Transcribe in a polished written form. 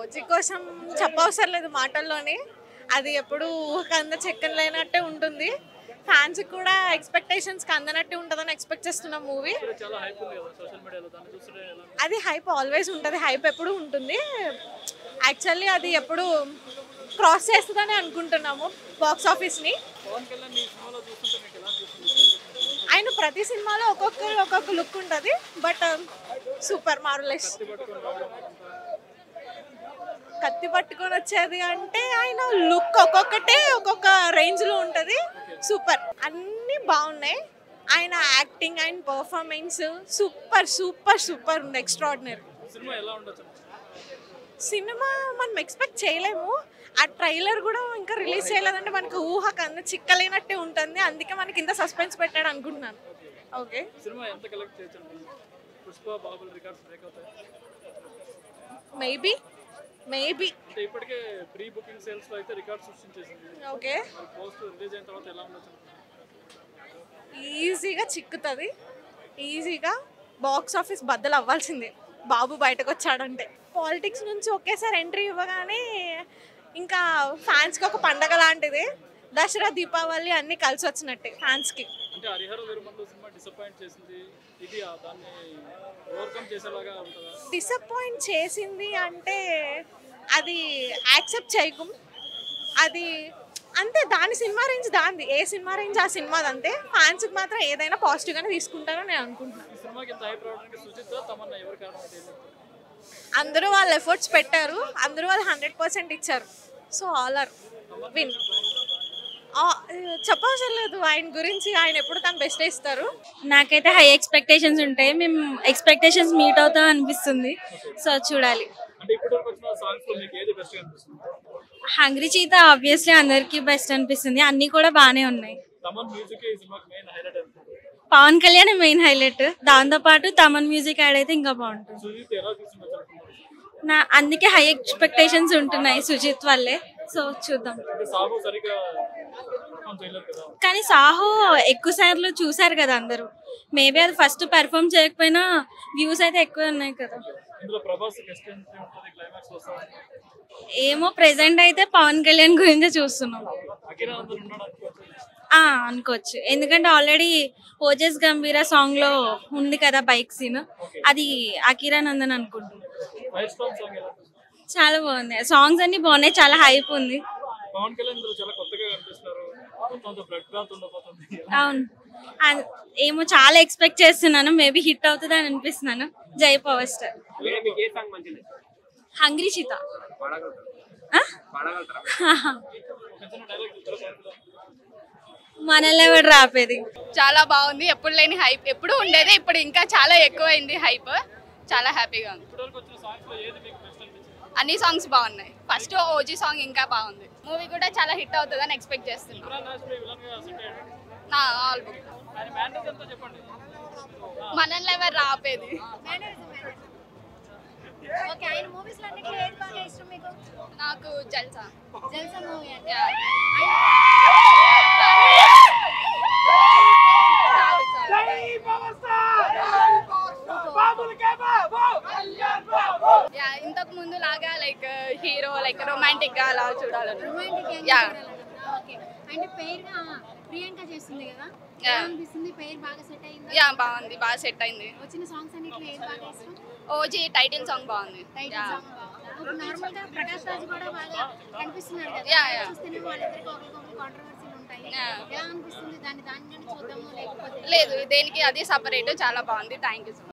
OG కోసం చెప్పవసరం లేదు మాటల్లోనే. అది ఎప్పుడు ఊహకంద చెక్కలేనట్టే ఉంటుంది. ఫ్యాన్స్ కూడా ఎక్స్పెక్టేషన్స్కి అందనట్టే ఉంటుందని ఎక్స్పెక్ట్ చేస్తున్నాం మూవీ. అది హైప్ ఆల్వేస్ ఉంటుంది, హైప్ ఎప్పుడు ఉంటుంది. యాక్చువల్లీ అది ఎప్పుడు క్రాస్ చేస్తుందని అనుకుంటున్నాము బాక్స్ ఆఫీస్ని. ఆయన ప్రతి సినిమాలో ఒక్కొక్క లుక్ ఉంటుంది, బట్ సూపర్ మార్వెలస్. కత్తి పట్టుకొని వచ్చేది అంటే ఆయన లుక్ ఒక్కొక్కటే ఒక్కొక్క రేంజ్లో ఉంటుంది. సూపర్, అన్నీ బాగున్నాయి. ఆయన యాక్టింగ్, ఆయన పర్ఫార్మెన్స్ సూపర్ సూపర్ సూపర్ ఉంది, ఎక్స్ట్రాడినరీ. సినిమా మనం ఎక్స్పెక్ట్ చేయలేము. ఆ ట్రైలర్ కూడా ఇంకా రిలీజ్ చేయలేదంటే మనకు ఊహకు అంత చిక్కలేనట్టే ఉంటుంది. అందుకే మనకి ఇంత సస్పెన్స్ పెట్టాడు అనుకుంటున్నాను. ఓకే, మేబీ ఓకే, ఈజీగా చిక్కుతుంది. ఈజీగా బాక్స్ ఆఫీస్ బద్దలు అవ్వాల్సిందే బాబు బయటకు వచ్చాడంటే. పాలిటిక్స్ నుంచి ఒకేసారి ఎంట్రీ ఇవ్వగానే ఇంకా ఫ్యాన్స్కి ఒక పండగ లాంటిది. దసరా, దీపావళి అన్నీ కలిసి వచ్చినట్టే ఫ్యాన్స్కి. డిసప్పాయింట్ చేసింది అంటే అది యాక్సెప్ట్ చేయకు. అది అంతే, దాని సినిమా రేంజ్ దాంది, ఏ సినిమా రేంజ్ ఆ సినిమాది అంతే. ఫ్యాన్స్కి మాత్రం ఏదైనా పాజిటివ్గానే తీసుకుంటారని నేను అనుకుంటున్నాను. అందరూ వాళ్ళ ఎఫర్ట్స్ పెట్టారు, అందరూ వాళ్ళు 100% ఇచ్చారు. So all are win. చెప్పవసరం లేదు ఆయన గురించి, ఆయన ఎప్పుడు తను బెస్ట్ ఇస్తారు. నాకైతే హై ఎక్స్పెక్టేషన్స్ ఉంటాయి, మేము ఎక్స్పెక్టేషన్స్ మీట్ అవుతాం అనిపిస్తుంది. సో చూడాలి. హంగ్రీ చీతా ఆబ్వియస్లీ అందరికి బెస్ట్ అనిపిస్తుంది, అన్ని కూడా బాగానే ఉన్నాయి. పవన్ కళ్యాణ్ మెయిన్ హైలైట్, దాంతో పాటు తమన్ మ్యూజిక్ యాడ్ అయితే ఇంకా బాగుంటుంది. అందుకే హై ఎక్స్పెక్టేషన్స్ ఉంటున్నాయి సుజిత్ వల్లే. సో చూద్దాం. కానీ సాహో ఎక్కువ సార్లు చూసారు కదా అందరూ, మేబీ అది ఫస్ట్ పెర్ఫామ్ చేయకపోయినా వ్యూస్ అయితే ఎక్కువ ఉన్నాయి కదా. ఏమో ప్రెసెంట్ అయితే పవన్ కళ్యాణ్ గురించే చూస్తున్నాం అనుకోవచ్చు. ఎందుకంటే ఆల్రెడీ ఓజస్ గంభీర సాంగ్ లో ఉంది కదా బైక్ సీన్, అది అకిరా నందన్ అనుకుంటున్నాను. చాలా బాగుంది, సాంగ్స్ అన్ని బాగున్నాయి, చాలా హైప్ ఉంది. అవును, ఏమో చాలా ఎక్స్పెక్ట్ చేస్తున్నాను, మేబీ హిట్ అవుతుంది అని అనిపిస్తున్నాను. జై పవర్ స్టార్. హంగ్రీ చీతా మనల్ని ఎవరు రాపేది. చాలా బాగుంది, ఎప్పుడు లేని హైప్, ఎప్పుడు ఉండేది, ఇప్పుడు ఇంకా చాలా ఎక్కువైంది హైప్. చాలా హ్యాపీగా ఉంది. అన్ని సాంగ్స్ బాగున్నాయి, ఫస్ట్ ఓజీ సాంగ్ ఇంకా బాగుంది. మూవీ కూడా చాలా హిట్ అవుతుంది అని ఎక్స్పెక్ట్ చేస్తున్నాను. మనల్ని ఎవరు రాపేది. నాకు జల్సా మూవీ అంటే ఇంతకు ముందు లాగా లైక్ హీరో లైక్ రొమాంటిక్ గా అలా చూడాలని. ప్రియాంక చేస్తుంది కదా, పేరు బాగా సెట్ అయింది. బాగుంది, బాగా సెట్ అయింది. వచ్చిన సాంగ్స్ అన్నిట్లో ఏది బాగా ఇష్టం? ఓజీ టైటిల్ సాంగ్ బాగుంది. నార్మల్ గా ప్రకాష్ రాజ్ కూడా బాగా కనిపిస్తున్నారు కదా, చూస్తేనే వాళ్ళిద్దరికి ఒకరికొకరు కాంట్రవర్సీలు ఉంటాయి. ఎలా అనిపిస్తుంది దాన్ని? చూద్దాము లేకపోతే లేదు, దేనికి అది సపరేట్. చాలా బాగుంది. Thank you so much.